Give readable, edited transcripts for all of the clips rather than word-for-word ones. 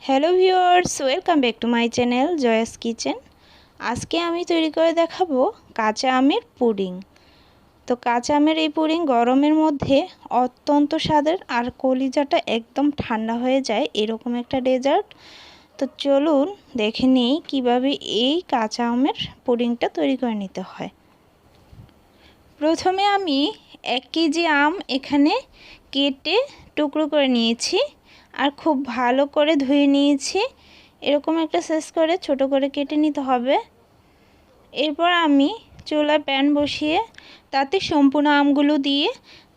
Hello viewers, welcome back to my channel জয়াস kitchen. আজকে আমি তৈরি করে দেখাবো কাঁচা আমের পুডিং। তো কাঁচা আমের এই পুডিং গরমের মধ্যে অত্যন্ত স্বাদের আর কলিজাটা একদম ঠান্ডা হয়ে যায় এরকম একটা ডেজার্ট। তো চলুন দেখে নিই কীভাবে এই কাঁচা আমের পুডিংটা তৈরি করে নিতে হয়। প্রথমে আমি 1 কেজি আম এখানে কেটে টুকরো করে নিয়েছি আর খুব ভালো করে ধুয়ে নিয়েছি। এরকম একটা সাইজ করে ছোট করে কেটে নিতে হবে। এরপর আমি চুলায় প্যান বসিয়ে তাতে সম্পূর্ণ আমগুলো দিয়ে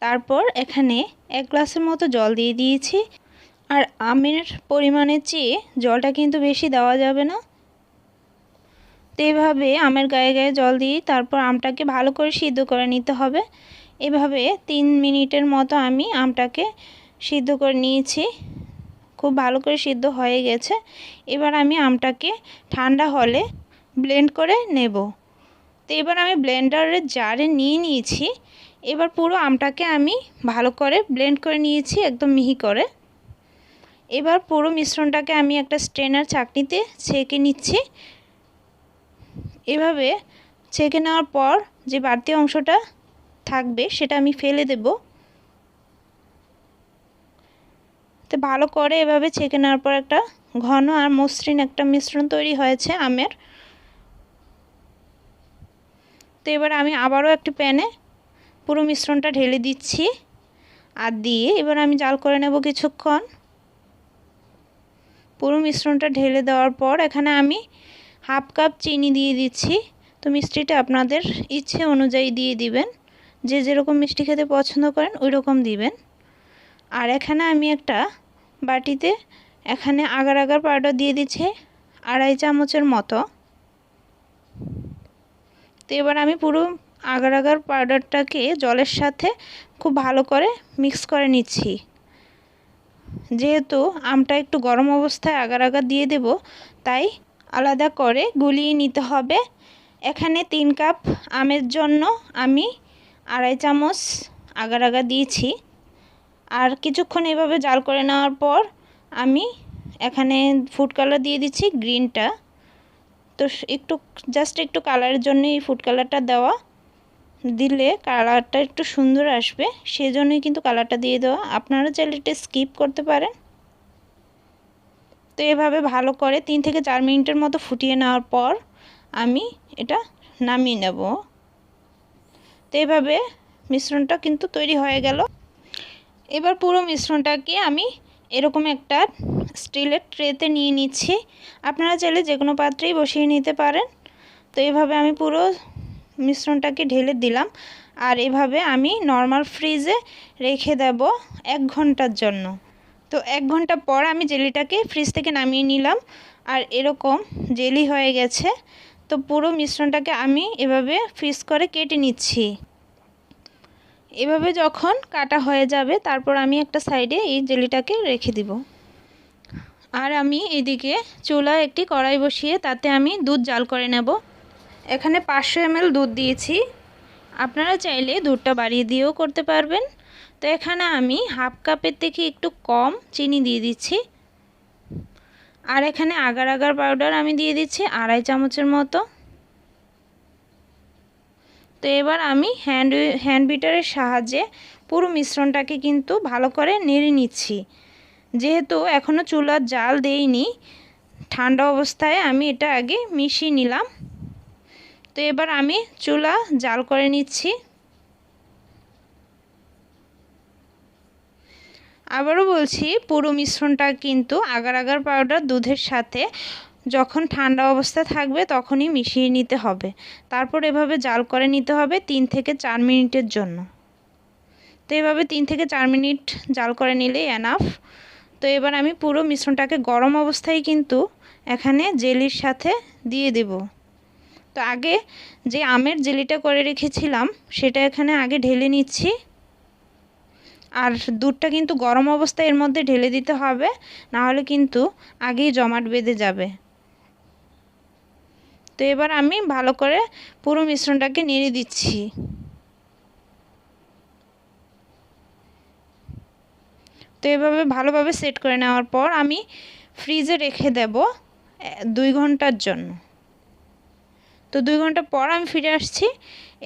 তারপর এখানে 1 গ্লাসের মতো জল দিয়ে দিয়েছি। আর আমের পরিমাণের চেয়ে জলটা কিন্তু বেশি দেওয়া যাবে না। তো এভাবে আমের গায়ে গায়ে জল দিয়ে তারপর আমটাকে ভালো করে সিদ্ধ করে নিতে হবে। এভাবে 3 মিনিটের মতো আমি আমটাকে সিদ্ধ করে নিয়েছি। খুব ভালো করে সিদ্ধ হয়ে গেছে। এবার আমি আমটাকে ঠান্ডা হলে ব্লেন্ড করে নেব। তো এবার আমি ব্লেন্ডারের জারে নিয়ে নিয়েছি। এবার পুরো আমটাকে আমি ভালো করে ব্লেন্ড করে নিয়েছি একদম মিহি করে। এবার পুরো মিশ্রণটাকে আমি একটা স্ট্রেনার ছাঁকনিতে ছেঁকে নিচ্ছি। এভাবে ছেঁকে নেওয়ার পর যে বাড়তি অংশটা থাকবে সেটা আমি ফেলে দেব। তো ভালো করে এভাবে ছেঁকে নেওয়ার পর একটা ঘন আর মসৃণ একটা মিশ্রণ তৈরি হয়েছে আমের। তো এবার আমি আবারও একটি প্যানে পুরো মিশ্রণটা ঢেলে দিচ্ছি আর দিয়ে এবার আমি জাল করে নেব কিছুক্ষণ। পুরো মিশ্রণটা ঢেলে দেওয়ার পর এখানে আমি হাফ কাপ চিনি দিয়ে দিচ্ছি। তো মিষ্টিটা আপনাদের ইচ্ছে অনুযায়ী দিয়ে দিবেন, যে যেরকম মিষ্টি খেতে পছন্দ করেন ওই রকম দিবেন। আর এখানে আমি একটা বাটিতে এখানে আগার আগার পাউডার দিয়ে দিচ্ছি 2.5 চামচের মতো। তো এবার আমি পুরো আগার আগার পাউডারটাকে জলের সাথে খুব ভালো করে মিক্স করে নিচ্ছি। যেহেতু আমটা একটু গরম অবস্থায় আগার আগার দিয়ে দেব, তাই আলাদা করে গুলিয়ে নিতে হবে। এখানে 3 কাপ আমের জন্য আমি 2.5 চামচ আগার আগার দিয়েছি। আর কিছুক্ষণ এভাবে জাল করে নেওয়ার পর আমি এখানে ফুড কালার দিয়ে দিচ্ছি গ্রিনটা। তো একটু জাস্ট একটু কালারের জন্য এই ফুড কালারটা দেওয়া, দিলে কালারটা একটু সুন্দর আসবে, সেজন্যই কিন্তু কালারটা দিয়ে দেওয়া। আপনারা চাইলে এটা স্কিপ করতে পারেন। তো এভাবে ভালো করে 3 থেকে 4 মিনিটের মতো ফুটিয়ে নেওয়ার পর আমি এটা নামিয়ে নেব। তো এভাবে মিশ্রণটা কিন্তু তৈরি হয়ে গেল। এবার পুরো মিশ্রণটাকে আমি এরকম একটা স্টিলের ট্রেতে নিয়ে নিচ্ছি। আপনারা চাইলে যে কোনো পাত্রেই বসিয়ে নিতে পারেন। তো এভাবে আমি পুরো মিশ্রণটাকে ঢেলে দিলাম আর এভাবে আমি নর্মাল ফ্রিজে রেখে দেব 1 ঘন্টার জন্য। তো 1 ঘন্টা পর আমি জেলিটাকে ফ্রিজ থেকে নামিয়ে নিলাম আর এরকম জেলি হয়ে গেছে। তো পুরো মিশ্রণটাকে আমি এভাবে ফ্রিজ করে কেটে নিচ্ছি। এভাবে যখন কাটা হয়ে যাবে তারপর আমি একটা সাইডে এই জেলিটাকে রেখে দিব। আর আমি এদিকে চুলায় একটি কড়াই বসিয়ে তাতে আমি দুধ জাল করে নেব। এখানে 500 ml দুধ দিয়েছি, আপনারা চাইলে দুধটা বাড়িয়ে দিয়েও করতে পারবেন। তো এখানে আমি হাফ কাপের থেকে একটু কম চিনি দিয়ে দিচ্ছি। আর এখানে আগার আগার পাউডার আমি দিয়ে দিচ্ছি 2.5 চামচের মতো। তো এবার আমি হ্যান্ড বিটারের সাহায্যে পুরো মিশ্রণটাকে কিন্তু ভালো করে নেড়ে নিচ্ছি। যেহেতু এখনও চুলার জাল দেইনি, ঠান্ডা অবস্থায় আমি এটা আগে মিশিয়ে নিলাম। তো এবার আমি চুলা জাল করে নিচ্ছি। আবারও বলছি, পুরো মিশ্রণটা কিন্তু আগার আগার পাউডার দুধের সাথে যখন ঠান্ডা অবস্থা থাকবে তখনই মিশিয়ে নিতে হবে। তারপর এভাবে জাল করে নিতে হবে 3 থেকে 4 মিনিটের জন্য। তো এভাবে 3 থেকে 4 মিনিট জাল করে নিলেই এনাফ। তো এবার আমি পুরো মিশ্রণটাকে গরম অবস্থায় কিন্তু এখানে জেলির সাথে দিয়ে দেব। তো আগে যে আমের জেলিটা করে রেখেছিলাম সেটা এখানে আগে ঢেলে নিচ্ছি। আর দুধটা কিন্তু গরম অবস্থায় এর মধ্যে ঢেলে দিতে হবে, না হলে কিন্তু আগেই জমাট বেঁধে যাবে। তো এবার আমি ভালো করে পুরো মিশ্রণটাকে নেড়ে দিচ্ছি। তো এভাবে ভালোভাবে সেট করে নেওয়ার পর আমি ফ্রিজে রেখে দেব 2 ঘন্টার জন্য। তো 2 ঘন্টা পর আমি ফিরে আসছি।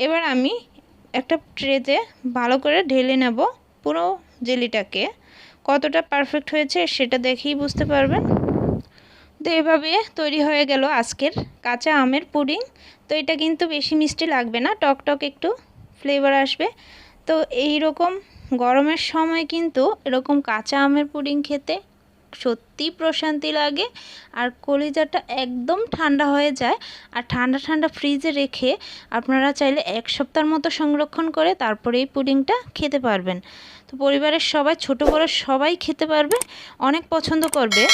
এবার আমি একটা ট্রেতে ভালো করে ঢেলে নেব পুরো জেলিটাকে। কতটা পারফেক্ট হয়েছে সেটা দেখেই বুঝতে পারবেন। তো এভাবে তৈরি হয়ে গেল আজকের কাঁচা আমের পুডিং। তো এটা কিন্তু বেশি মিষ্টি লাগবে না, টক টক একটু ফ্লেভার আসবে। তো এই রকম গরমের সময় কিন্তু এরকম কাঁচা আমের পুডিং খেতে সত্যি প্রশান্তি লাগে, আর কলিজাটা একদম ঠান্ডা হয়ে যায়। আর ঠান্ডা ঠান্ডা ফ্রিজে রেখে আপনারা চাইলে 1 সপ্তাহের মতো সংরক্ষণ করে তারপরে এই পুডিংটা খেতে পারবেন। তো পরিবারের সবাই, ছোট বড় সবাই খেতে পারবে, অনেক পছন্দ করবে।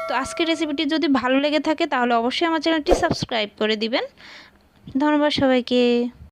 তো আজকের রেসিপিটি যদি ভালো লেগে থাকে তাহলে অবশ্যই আমার চ্যানেলটি সাবস্ক্রাইব করে দিবেন। ধন্যবাদ সবাইকে।